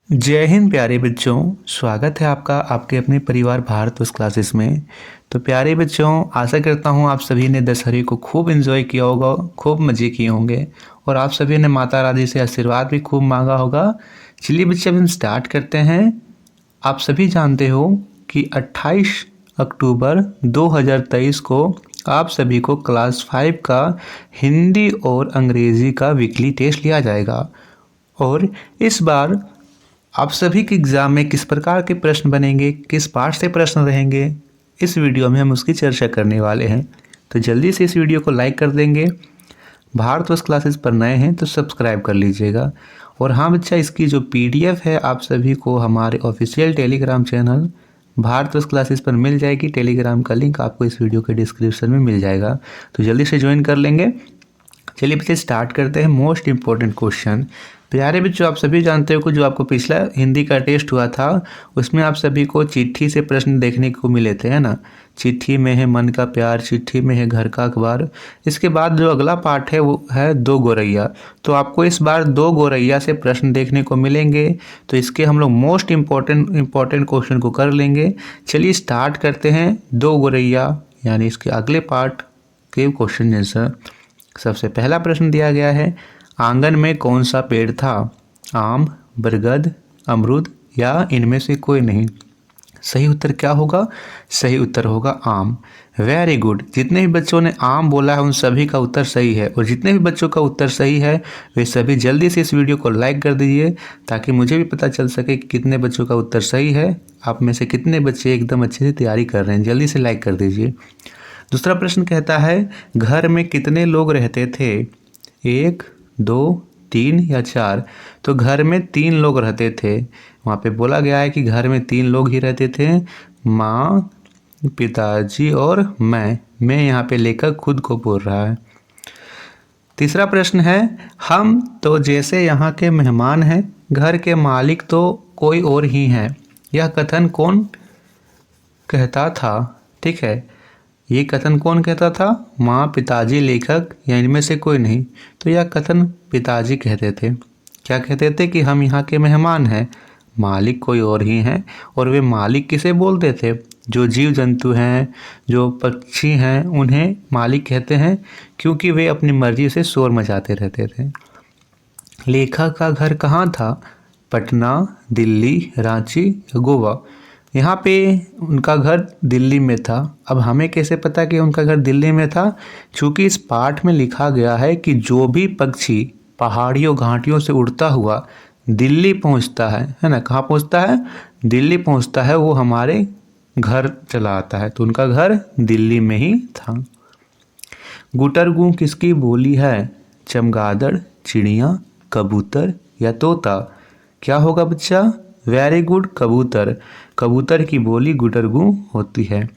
जय हिंद प्यारे बच्चों। स्वागत है आपका आपके अपने परिवार भारत उस क्लासेस में। तो प्यारे बच्चों, आशा करता हूँ आप सभी ने दशहरे को खूब एंजॉय किया होगा, खूब मज़े किए होंगे और आप सभी ने माता रानी से आशीर्वाद भी खूब मांगा होगा। चलिए बच्चे, अब हम स्टार्ट करते हैं। आप सभी जानते हो कि 28 अक्टूबर 2023 को आप सभी को क्लास 5 का हिंदी और अंग्रेज़ी का वीकली टेस्ट लिया जाएगा। और इस बार आप सभी के एग्ज़ाम में किस प्रकार के प्रश्न बनेंगे, किस पार्ट से प्रश्न रहेंगे, इस वीडियो में हम उसकी चर्चा करने वाले हैं। तो जल्दी से इस वीडियो को लाइक कर देंगे। भारतवर्ष क्लासेस पर नए हैं तो सब्सक्राइब कर लीजिएगा। और हाँ बच्चा, इसकी जो PDF है आप सभी को हमारे official Telegram channel Bharatvarsh classes पर मिल जाएगी। टेलीग्राम का लिंक आपको इस वीडियो के डिस्क्रिप्शन में मिल जाएगा, तो जल्दी से ज्वाइन कर लेंगे। चलिए बच्चे, स्टार्ट करते हैं। Most important question. प्यारे बच्चों, आप सभी जानते हो कि जो आपको पिछला हिंदी का टेस्ट हुआ था उसमें आप सभी को चिट्ठी से प्रश्न देखने को मिले थे, है ना। चिट्ठी में है मन का प्यार, चिट्ठी में है घर का अखबार। इसके बाद जो अगला पार्ट है वो है दो गौरैया। तो आपको इस बार दो गौरैया से प्रश्न देखने को मिलेंगे। तो इसके हम लोग मोस्ट इम्पोर्टेंट क्वेश्चन को कर लेंगे। चलिए स्टार्ट करते हैं। दो गौरैया यानी इसके अगले पार्ट के क्वेश्चन आंसर। सबसे पहला प्रश्न दिया गया है, आंगन में कौन सा पेड़ था? आम, बरगद, अमरूद या इनमें से कोई नहीं। सही उत्तर क्या होगा? सही उत्तर होगा आम। Very good. जितने भी बच्चों ने आम बोला है उन सभी का उत्तर सही है, और जितने भी बच्चों का उत्तर सही है वे सभी जल्दी से इस वीडियो को लाइक कर दीजिए ताकि मुझे भी पता चल सके कि कितने बच्चों का उत्तर सही है। आप में से कितने बच्चे एकदम अच्छे से तैयारी कर रहे हैं, जल्दी से लाइक कर दीजिए। दूसरा प्रश्न कहता है, घर में कितने लोग रहते थे? 1, 2, 3 या 4। तो घर में 3 लोग रहते थे। वहाँ पे बोला गया है कि घर में 3 लोग ही रहते थे, माँ, पिताजी और मैं यहाँ पे लेकर खुद को बोल रहा है। तीसरा प्रश्न है, हम तो जैसे यहाँ के मेहमान हैं, घर के मालिक तो कोई और ही हैं। यह कथन कौन कहता था? ठीक है, ये कथन कौन कहता था? माँ, पिताजी, लेखक या इनमें से कोई नहीं। तो यह कथन पिताजी कहते थे। क्या कहते थे? कि हम यहाँ के मेहमान हैं, मालिक कोई और ही हैं। और वे मालिक किसे बोलते थे? जो जीव जंतु हैं, जो पक्षी हैं, उन्हें मालिक कहते हैं, क्योंकि वे अपनी मर्जी से शोर मचाते रहते थे। लेखक का घर कहाँ था? पटना, दिल्ली, रांची, गोवा। यहाँ पे उनका घर दिल्ली में था। अब हमें कैसे पता कि उनका घर दिल्ली में था? क्योंकि इस पाठ में लिखा गया है कि जो भी पक्षी पहाड़ियों घाटियों से उड़ता हुआ दिल्ली पहुँचता है ना। कहाँ पहुँचता है? दिल्ली पहुँचता है, वो हमारे घर चला आता है। तो उनका घर दिल्ली में ही था। गुटरगू किसकी बोली है? चमगादड़, चिड़िया, कबूतर या तोता। क्या होगा बच्चा? वेरी गुड, कबूतर। कबूतर की बोली गुटरगू होती है।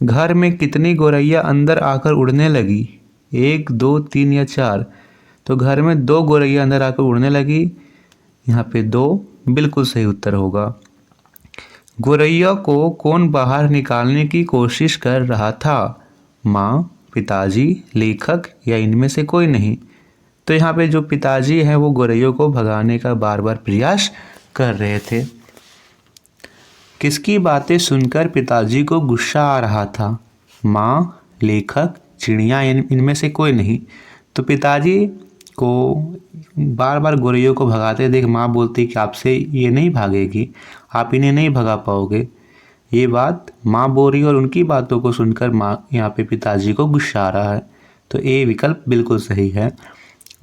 घर में कितनी गौरैया अंदर आकर उड़ने लगी? 1, 2, 3 या 4। तो घर में 2 गौरैया अंदर आकर उड़ने लगी। यहाँ पे 2 बिल्कुल सही उत्तर होगा। गौरैया को कौन बाहर निकालने की कोशिश कर रहा था? माँ, पिताजी, लेखक या इनमें से कोई नहीं। तो यहाँ पे जो पिताजी हैं वो गौरैया को भगाने का बार बार प्रयास कर रहे थे। किसकी बातें सुनकर पिताजी को गुस्सा आ रहा था? माँ, लेखक, चिड़िया, इनमें से कोई नहीं। तो पिताजी को बार बार गौरैया को भगाते देख माँ बोलती कि आपसे ये नहीं भागेगी, आप इन्हें नहीं भगा पाओगे। ये बात माँ बोल रही है और उनकी बातों को सुनकर माँ यहाँ पे पिताजी को गुस्सा आ रहा है। तो ए विकल्प बिल्कुल सही है।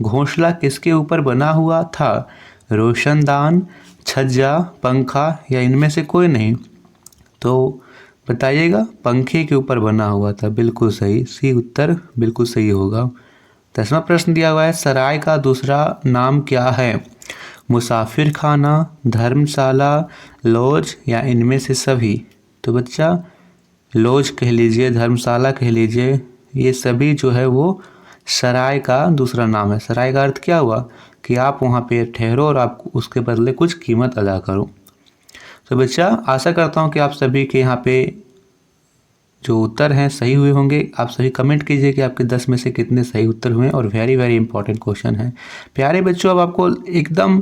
घोंसला किसके ऊपर बना हुआ था? रोशनदान, छज्जा, पंखा या इनमें से कोई नहीं। तो बताइएगा, पंखे के ऊपर बना हुआ था। बिल्कुल सही, सी उत्तर बिल्कुल सही होगा। 10वां प्रश्न दिया हुआ है, सराय का दूसरा नाम क्या है? मुसाफिर खाना, धर्मशाला, लॉज या इनमें से सभी। तो बच्चा लॉज कह लीजिए, धर्मशाला कह लीजिए, ये सभी जो है वो सराय का दूसरा नाम है। सराय का अर्थ क्या हुआ? कि आप वहाँ पे ठहरो और आप उसके बदले कुछ कीमत अदा करो। तो बच्चा आशा करता हूँ कि आप सभी के यहाँ पे जो उत्तर हैं सही हुए होंगे। आप सभी कमेंट कीजिए कि आपके 10 में से कितने सही उत्तर हुए और वेरी इंपॉर्टेंट क्वेश्चन है। प्यारे बच्चों, अब आपको एकदम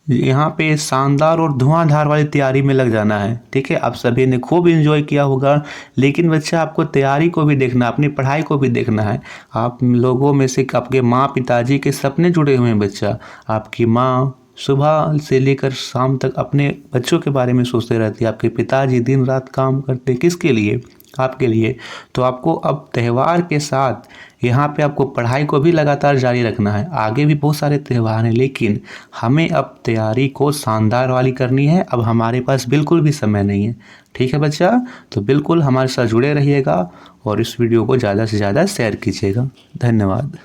यहाँ पे शानदार और धुआंधार वाली तैयारी में लग जाना है। ठीक है, आप सभी ने खूब एंजॉय किया होगा, लेकिन बच्चा आपको तैयारी को भी देखना, अपनी पढ़ाई को भी देखना है। आप लोगों में से आपके माँ पिताजी के सपने जुड़े हुए हैं बच्चा। आपकी माँ सुबह से लेकर शाम तक अपने बच्चों के बारे में सोचते रहती है। आपके पिताजी दिन रात काम करते किसके लिए? आपके लिए। तो आपको अब त्यौहार के साथ यहाँ पे आपको पढ़ाई को भी लगातार जारी रखना है। आगे भी बहुत सारे त्यौहार हैं, लेकिन हमें अब तैयारी को शानदार वाली करनी है। अब हमारे पास बिल्कुल भी समय नहीं है। ठीक है बच्चा, तो बिल्कुल हमारे साथ जुड़े रहिएगा और इस वीडियो को ज़्यादा से ज़्यादा शेयर कीजिएगा। धन्यवाद।